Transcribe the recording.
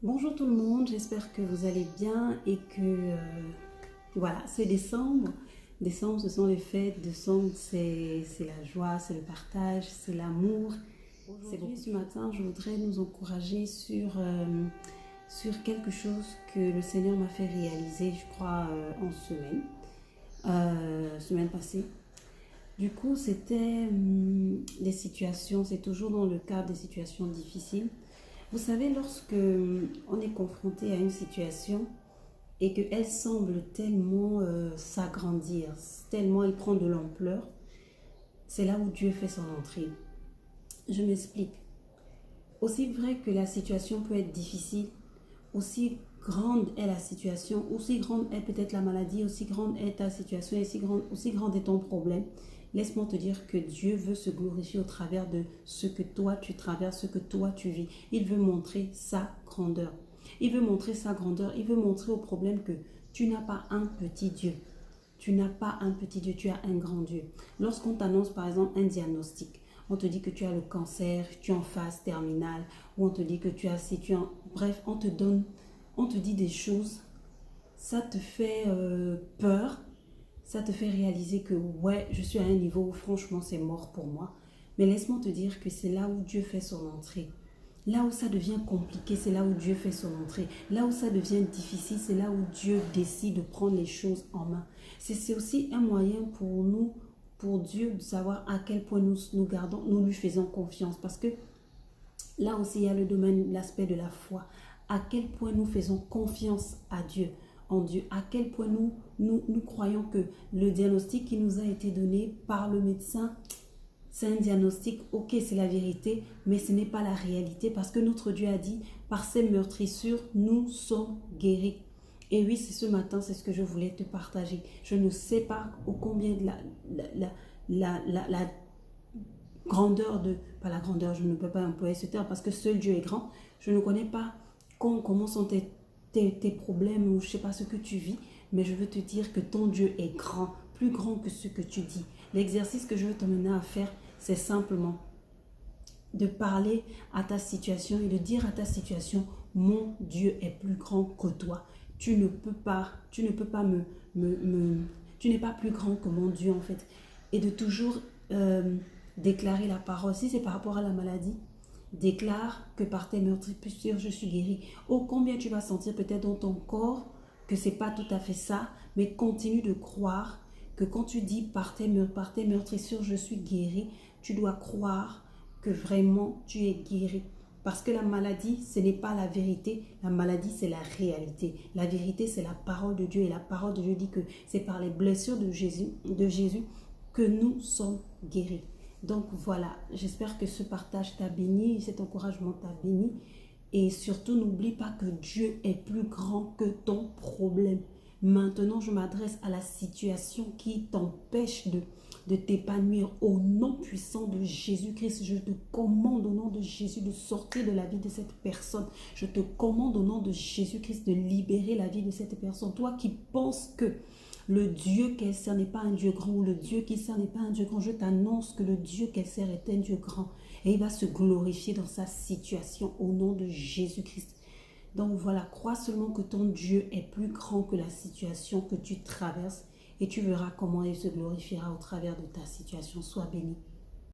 Bonjour tout le monde, j'espère que vous allez bien et que voilà, c'est décembre. Décembre, ce sont les fêtes. Décembre, c'est la joie, c'est le partage, c'est l'amour. Aujourd'hui, ce matin, je voudrais nous encourager sur quelque chose que le Seigneur m'a fait réaliser, je crois, en semaine passée. Du coup, c'était des situations, c'est toujours dans le cadre des situations difficiles. Vous savez, lorsque on est confronté à une situation et qu'elle semble tellement s'agrandir, tellement elle prend de l'ampleur, c'est là où Dieu fait son entrée. Je m'explique. Aussi vrai que la situation peut être difficile, aussi grande est la situation, aussi grande est peut-être la maladie, aussi grande est ta situation, aussi grande est ton problème. Laisse-moi te dire que Dieu veut se glorifier au travers de ce que toi tu traverses, ce que toi tu vis. Il veut montrer sa grandeur. Il veut montrer sa grandeur. Il veut montrer au problème que tu n'as pas un petit Dieu. Tu n'as pas un petit Dieu, tu as un grand Dieu. Lorsqu'on t'annonce par exemple un diagnostic, on te dit que tu as le cancer, tu es en phase terminale, ou on te dit que tu as, si tu as, bref, on te dit des choses, ça te fait peur, ça te fait réaliser que ouais, je suis à un niveau où franchement c'est mort pour moi. Mais laisse-moi te dire que c'est là où Dieu fait son entrée. Là où ça devient compliqué, c'est là où Dieu fait son entrée. Là où ça devient difficile, c'est là où Dieu décide de prendre les choses en main. C'est aussi un moyen pour nous, pour Dieu, de savoir à quel point nous gardons, nous lui faisons confiance. Parce que là aussi, il y a le domaine, l'aspect de la foi. À quel point nous faisons confiance à Dieu, en Dieu. À quel point nous croyons que le diagnostic qui nous a été donné par le médecin, c'est un diagnostic, ok, c'est la vérité, mais ce n'est pas la réalité parce que notre Dieu a dit, par ses meurtrissures, nous sommes guéris. Et oui, c'est ce matin, c'est ce que je voulais te partager. Je ne sais pas au combien de la grandeur de, pas la grandeur, je ne peux pas employer ce terme parce que seul Dieu est grand. Je ne connais pas comment sont tes problèmes ou je ne sais pas ce que tu vis, mais je veux te dire que ton Dieu est grand, plus grand que ce que tu dis. L'exercice que je veux t'emmener à faire, c'est simplement de parler à ta situation et de dire à ta situation, mon Dieu est plus grand que toi. Tu ne peux pas tu n'es pas plus grand que mon Dieu en fait. Et de toujours déclarer la parole. Si c'est par rapport à la maladie, déclare que par tes meurtrissures, je suis guéri. Oh, combien tu vas sentir peut-être dans ton corps que c'est pas tout à fait ça, mais continue de croire que quand tu dis par tes meurtrissures, je suis guéri, tu dois croire que vraiment tu es guéri. Parce que la maladie, ce n'est pas la vérité. La maladie, c'est la réalité. La vérité, c'est la parole de Dieu. Et la parole de Dieu dit que c'est par les blessures de Jésus que nous sommes guéris. Donc voilà, j'espère que ce partage t'a béni, cet encouragement t'a béni. Et surtout, n'oublie pas que Dieu est plus grand que ton problème. Maintenant, je m'adresse à la situation qui t'empêche de t'épanouir. Au nom puissant de Jésus-Christ, je te commande au nom de Jésus de sortir de la vie de cette personne. Je te commande au nom de Jésus-Christ de libérer la vie de cette personne. Toi qui penses que le Dieu qu'elle sert n'est pas un Dieu grand ou le Dieu qui sert n'est pas un Dieu grand, je t'annonce que le Dieu qu'elle sert est un Dieu grand et il va se glorifier dans sa situation au nom de Jésus-Christ. Donc voilà, crois seulement que ton Dieu est plus grand que la situation que tu traverses et tu verras comment il se glorifiera au travers de ta situation. Sois béni.